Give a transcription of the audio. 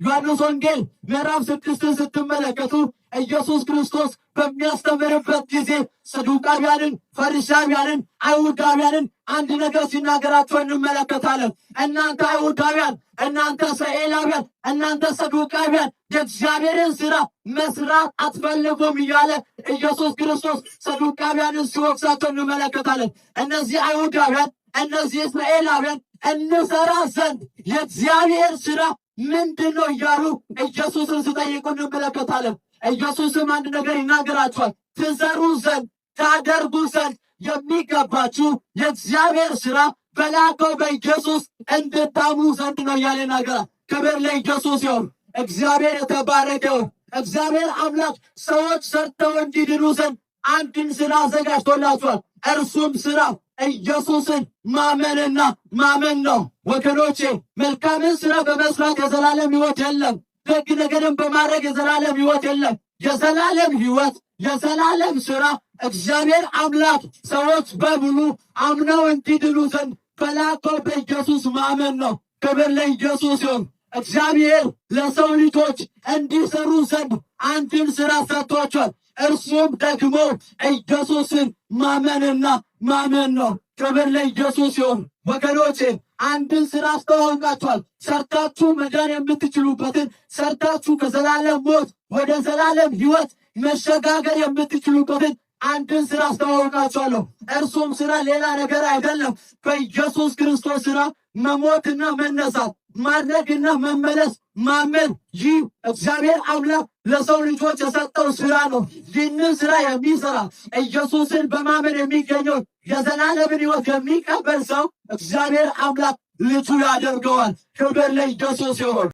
ዮሐንስ ወንጌል ምዕራፍ 6 ስትመለከቱ ኢየሱስ ክርስቶስ በሚያስተምርበት ጊዜ ሰዱቃውያንን፣ ፈሪሳውያንን፣ አይሁዳውያንን አንድ ነገር ሲናገራቸው እንመለከታለን። እናንተ አይሁዳውያን፣ እናንተ እስራኤላውያን፣ እናንተ ሰዱቃውያን የእግዚአብሔርን ሥራ መስራት አትፈልጉም እያለ ኢየሱስ ክርስቶስ ሰዱቃውያንን ሲወቅሳቸው እንመለከታለን። እነዚህ አይሁዳውያን፣ እነዚህ እስራኤላውያን እንሰራ ዘንድ የእግዚአብሔር ሥራ ምንድን ነው እያሉ ኢየሱስን ሲጠይቁ እንመለከታለን። ኢየሱስም አንድ ነገር ይናገራቸዋል። ትዘሩ ዘንድ ታደርጉ ዘንድ የሚገባችሁ የእግዚአብሔር ሥራ በላከው በኢየሱስ እንድታምኑ ዘንድ ነው እያለ ይናገራል። ክብር ለኢየሱስ ይሁን። እግዚአብሔር የተባረከ ይሁን። እግዚአብሔር አምላክ ሰዎች ሰርተው እንዲድኑ ዘንድ አንድን ሥራ አዘጋጅቶላቸዋል። እርሱም ሥራ ኢየሱስን ማመንና ማመን ነው። ወገኖቼ መልካምን ሥራ በመስራት የዘላለም ሕይወት የለም። ደግ ነገርን በማድረግ የዘላለም ሕይወት የለም። የዘላለም ሕይወት፣ የዘላለም ሥራ እግዚአብሔር አምላክ ሰዎች በሙሉ አምነው እንዲድኑ ዘንድ በላከው በኢየሱስ ማመን ነው። ክብር ለኢየሱስ ይሁን። እግዚአብሔር ለሰው ልጆች እንዲሰሩ ዘንድ አንድን ሥራ ሰጥቷቸዋል። እርሱም ደግሞ ኢየሱስን ማመንና ማመን ነው። ክብር ለኢየሱስ ይሁን። ወገኖቼ አንድን ሥራ አስተዋውቃችኋል። ሰርታችሁ መዳን የምትችሉበትን፣ ሰርታችሁ ከዘላለም ሞት ወደ ዘላለም ሕይወት መሸጋገር የምትችሉበትን አንድን ሥራ አስተዋውቃችኋለሁ። እርሱም ሥራ ሌላ ነገር አይደለም። በኢየሱስ ክርስቶስ ሥራ መሞትና መነሳት፣ ማድረግና መመለስ፣ ማመን። ይህ እግዚአብሔር አምላክ ለሰው ልጆች የሰጠው ሥራ ነው። ይህንን ሥራ የሚሠራ ኢየሱስን በማመን የሚገኘው የዘላለምን ሕይወት የሚቀበል ሰው እግዚአብሔር አምላክ ልጁ ያደርገዋል። ክብር ለኢየሱስ ይሁን።